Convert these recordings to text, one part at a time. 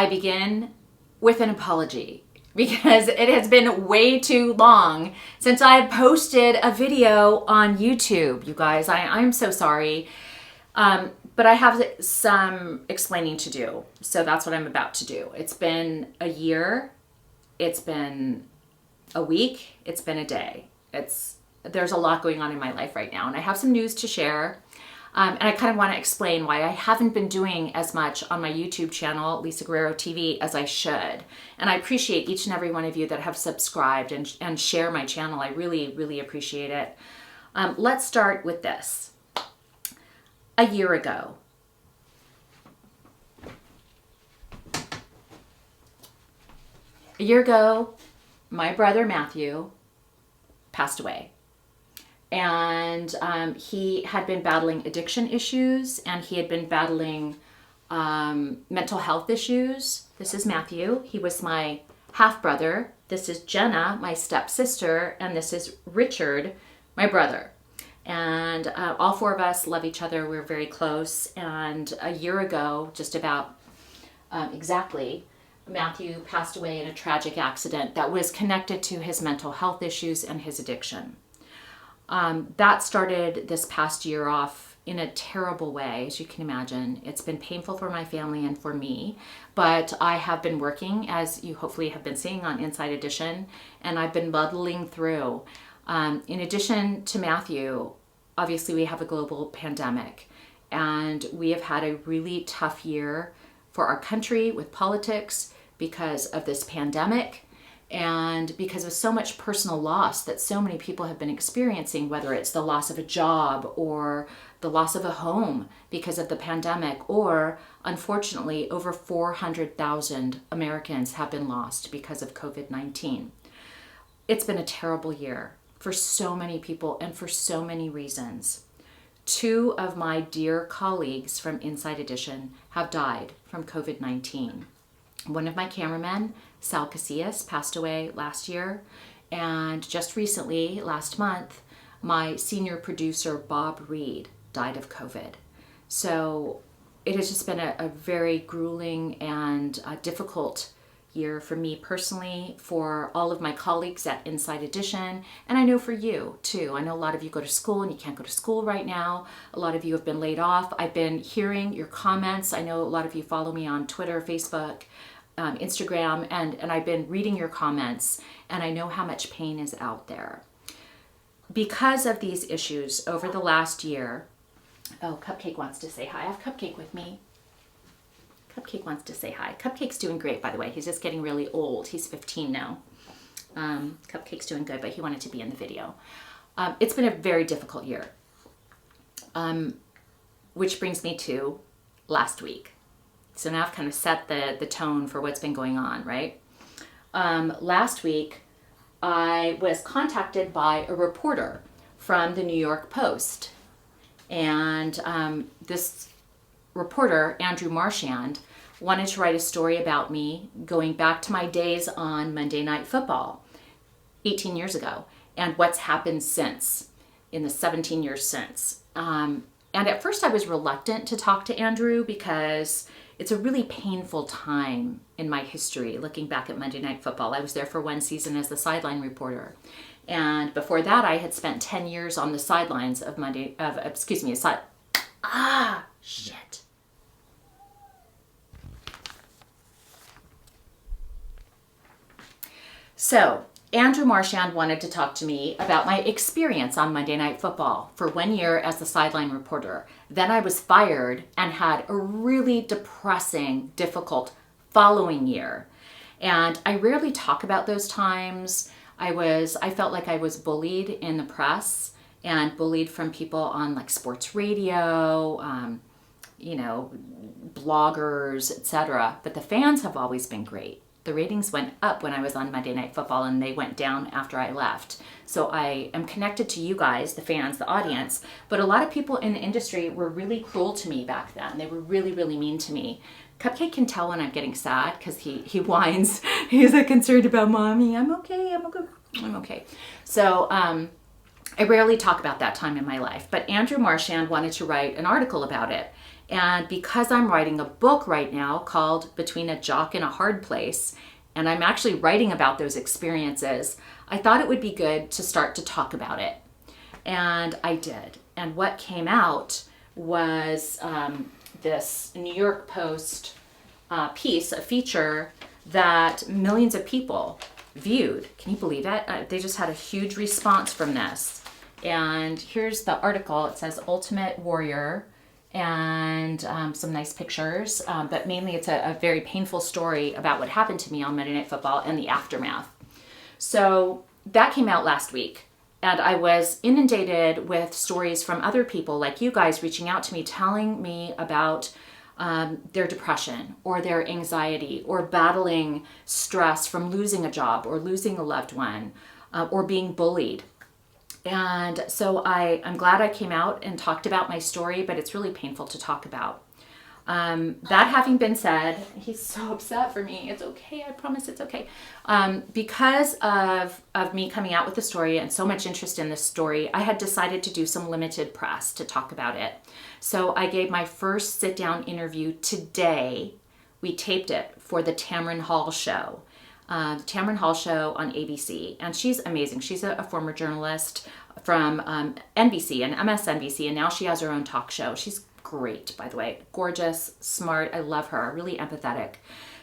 I begin with an apology because it has been way too long since I posted a video on YouTube, you guys. I'm so sorry. But I have some explaining to do. So that's what I'm about to do. It's been a year. It's been a week. It's been a day. There's a lot going on in my life right now. And I have some news to share. And I kind of want to explain why I haven't been doing as much on my YouTube channel, Lisa Guerrero TV, as I should. And I appreciate each and every one of you that have subscribed and share my channel. I really, really appreciate it. Let's start with this. A year ago, my brother Matthew passed away. And he had been battling addiction issues, and he had been battling mental health issues. This is Matthew. He was my half-brother. This is Jenna, my stepsister, and this is Richard, my brother. And all four of us love each other. We're very close. And a year ago, just about exactly, Matthew passed away in a tragic accident that was connected to his mental health issues and his addiction. That started this past year off in a terrible way, as you can imagine. It's been painful for my family and for me, but I have been working, as you hopefully have been seeing on Inside Edition, and I've been muddling through. In addition to Matthew, obviously we have a global pandemic, and we have had a really tough year for our country with politics because of this pandemic. And because of so much personal loss that so many people have been experiencing, whether it's the loss of a job or the loss of a home because of the pandemic, or unfortunately over 400,000 Americans have been lost because of COVID-19. It's been a terrible year for so many people and for so many reasons. Two of my dear colleagues from Inside Edition have died from COVID-19. One of my cameramen, Sal Casillas, passed away last year. And just recently, last month, my senior producer, Bob Reed, died of COVID. So it has just been a very grueling and difficult year for me personally, for all of my colleagues at Inside Edition, and I know for you too. I know a lot of you go to school and you can't go to school right now. A lot of you have been laid off. I've been hearing your comments. I know a lot of you follow me on Twitter, Facebook, Instagram, and I've been reading your comments, and I know how much pain is out there. Because of these issues over the last year, oh, Cupcake wants to say hi. I have Cupcake with me. Cupcake wants to say hi. Cupcake's doing great, by the way. He's just getting really old. He's 15 now. Cupcake's doing good, but he wanted to be in the video. It's been a very difficult year, which brings me to last week. So now I've kind of set the tone for what's been going on, right? Last week, I was contacted by a reporter from the New York Post. And this reporter, Andrew Marchand, wanted to write a story about me going back to my days on Monday Night Football 18 years ago and what's happened since, in the 17 years since. And at first I was reluctant to talk to Andrew because it's a really painful time in my history looking back at Monday Night Football. I was there for one season as the sideline reporter. And before that, I had spent 10 years on the sidelines of shit. So Andrew Marchand wanted to talk to me about my experience on Monday Night Football for 1 year as the sideline reporter. Then I was fired and had a really depressing, difficult following year. And I rarely talk about those times. I felt like I was bullied in the press and bullied from people on like sports radio, bloggers, etc. But the fans have always been great. The ratings went up when I was on Monday Night Football, and they went down after I left. So I am connected to you guys, the fans, the audience, but a lot of people in the industry were really cruel to me back then. They were really, really mean to me. Cupcake can tell when I'm getting sad because he whines. He's like concerned about mommy. I'm okay. So I rarely talk about that time in my life, but Andrew Marchand wanted to write an article about it. And because I'm writing a book right now called Between a Jock and a Hard Place, and I'm actually writing about those experiences, I thought it would be good to start to talk about it. And I did. And what came out was this New York Post piece, a feature that millions of people viewed. Can you believe it? They just had a huge response from this. And here's the article. It says Ultimate Warrior, and some nice pictures. But mainly it's a very painful story about what happened to me on Monday Night Football and the aftermath. So that came out last week. And I was inundated with stories from other people like you guys reaching out to me, telling me about their depression or their anxiety or battling stress from losing a job or losing a loved one or being bullied. And so I'm glad I came out and talked about my story, but it's really painful to talk about. That having been said, he's so upset for me. It's okay. I promise it's okay. Because of me coming out with the story and so much interest in this story, I had decided to do some limited press to talk about it. So I gave my first sit-down interview today. We taped it for the Tamron Hall show. The Tamron Hall show on ABC. And she's amazing. She's a former journalist from NBC and MSNBC, and now she has her own talk show. She's great, by the way. Gorgeous, smart. I love her. Really empathetic.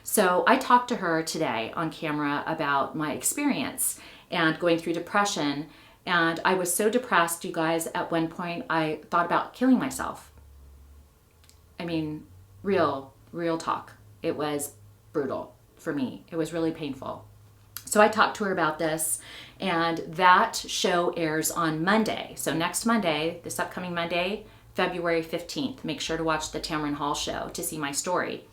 So I talked to her today on camera about my experience and going through depression. And I was so depressed, you guys, at one point I thought about killing myself. I mean, real talk. It was brutal for me. It was really painful. So I talked to her about this, and that show airs on Monday. So next Monday, this upcoming Monday, February 15th. Make sure to watch the Tamron Hall show to see my story.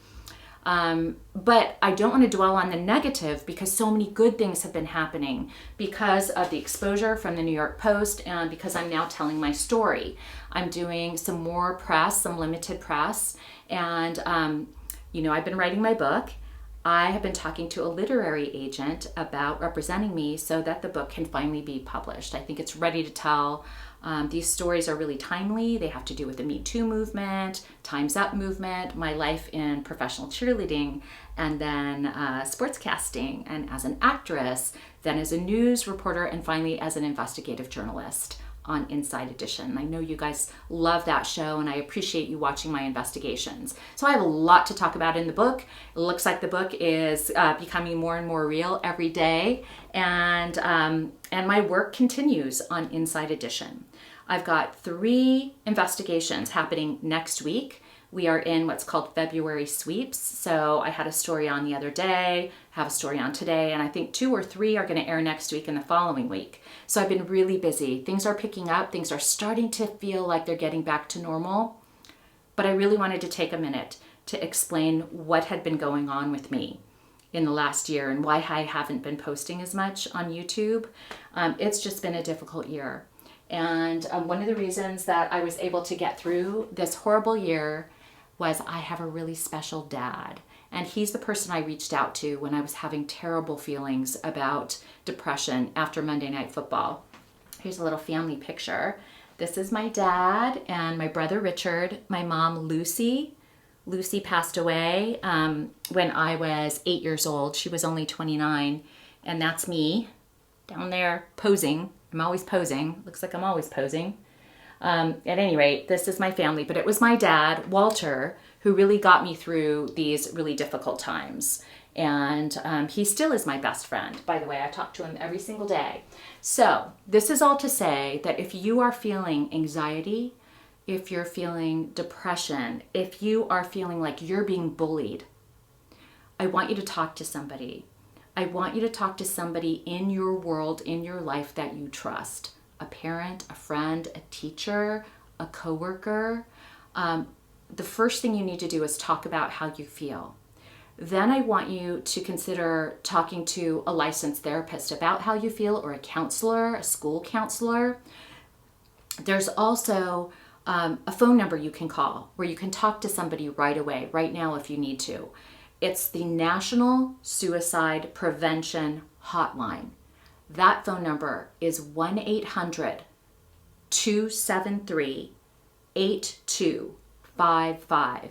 But I don't want to dwell on the negative because so many good things have been happening because of the exposure from the New York Post and because I'm now telling my story. I'm doing some more press, some limited press, and I've been writing my book. I have been talking to a literary agent about representing me so that the book can finally be published. I think it's ready to tell. These stories are really timely. They have to do with the Me Too movement, Time's Up movement, my life in professional cheerleading, and then sportscasting, and as an actress, then as a news reporter, and finally as an investigative journalist on Inside Edition. I know you guys love that show, and I appreciate you watching my investigations. So I have a lot to talk about in the book. It looks like the book is becoming more and more real every day, and my work continues on Inside Edition. I've got 3 investigations happening next week. We are in what's called February sweeps. So I had a story on the other day, have a story on today, and I think 2 or 3 are going to air next week and the following week. So I've been really busy. Things are picking up. Things are starting to feel like they're getting back to normal. But I really wanted to take a minute to explain what had been going on with me in the last year and why I haven't been posting as much on YouTube. It's just been a difficult year. And one of the reasons that I was able to get through this horrible year was I have a really special dad. And he's the person I reached out to when I was having terrible feelings about depression after Monday Night Football. Here's a little family picture. This is my dad and my brother Richard, my mom Lucy. Lucy passed away when I was 8 years old. She was only 29. And that's me down there posing. I'm always posing. Looks like I'm always posing. At any rate, this is my family. But it was my dad, Walter, who really got me through these really difficult times. And he still is my best friend. By the way, I talk to him every single day. So this is all to say that if you are feeling anxiety, if you're feeling depression, if you are feeling like you're being bullied, I want you to talk to somebody. I want you to talk to somebody in your world, in your life that you trust. A parent, a friend, a teacher, a coworker. The first thing you need to do is talk about how you feel. Then I want you to consider talking to a licensed therapist about how you feel, or a counselor, a school counselor. There's also a phone number you can call where you can talk to somebody right away, right now if you need to. It's the National Suicide Prevention Hotline. That phone number is 1-800-273-8255. 855.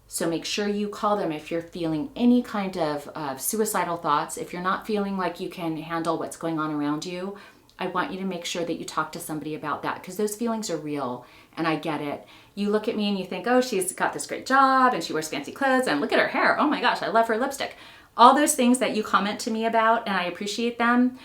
So make sure you call them if you're feeling any kind of suicidal thoughts. If you're not feeling like you can handle what's going on around you, I want you to make sure that you talk to somebody about that, because those feelings are real and I get it. You look at me and you think, oh, she's got this great job and she wears fancy clothes and look at her hair. Oh my gosh, I love her lipstick. All those things that you comment to me about, and I appreciate them.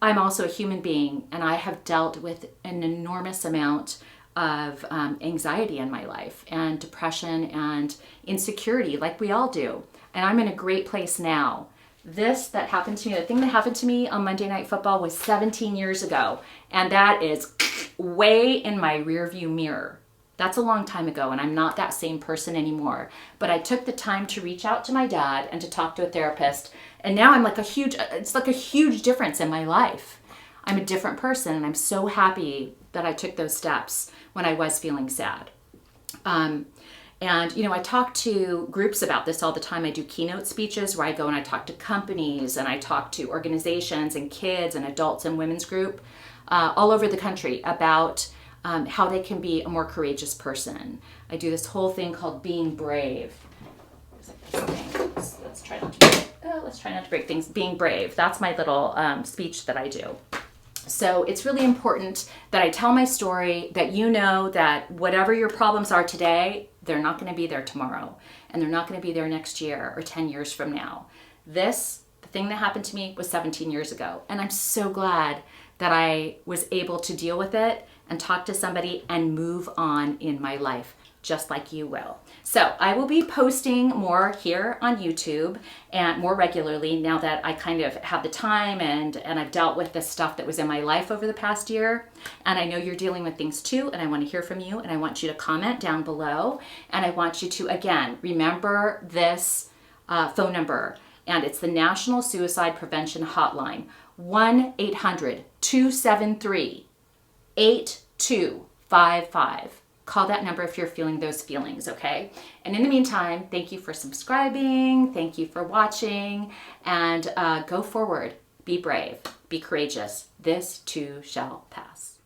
I'm also a human being, and I have dealt with an enormous amount of anxiety in my life and depression and insecurity, like we all do. And I'm in a great place now. This that happened to me, the thing that happened to me on Monday Night Football was 17 years ago. And that is way in my rearview mirror. That's a long time ago, and I'm not that same person anymore. But I took the time to reach out to my dad and to talk to a therapist. And now I'm like it's like a huge difference in my life. I'm a different person, and I'm so happy that I took those steps when I was feeling sad. And, you know, I talk to groups about this all the time. I do keynote speeches where I go and I talk to companies and I talk to organizations and kids and adults and women's group all over the country about how they can be a more courageous person. I do this whole thing called being brave. Let's try not to break things. Being brave. That's my little speech that I do. So it's really important that I tell my story, that you know that whatever your problems are today, they're not going to be there tomorrow, and they're not going to be there next year or 10 years from now. The thing that happened to me was 17 years ago, and I'm so glad that I was able to deal with it and talk to somebody and move on in my life, just like you will. So I will be posting more here on YouTube and more regularly now that I kind of have the time and I've dealt with the stuff that was in my life over the past year. And I know you're dealing with things too, and I want to hear from you, and I want you to comment down below. And I want you to, again, remember this phone number, and it's the National Suicide Prevention Hotline, 1-800-273-8255. Call that number if you're feeling those feelings, okay? And in the meantime, thank you for subscribing. Thank you for watching. And go forward. Be brave. Be courageous. This too shall pass.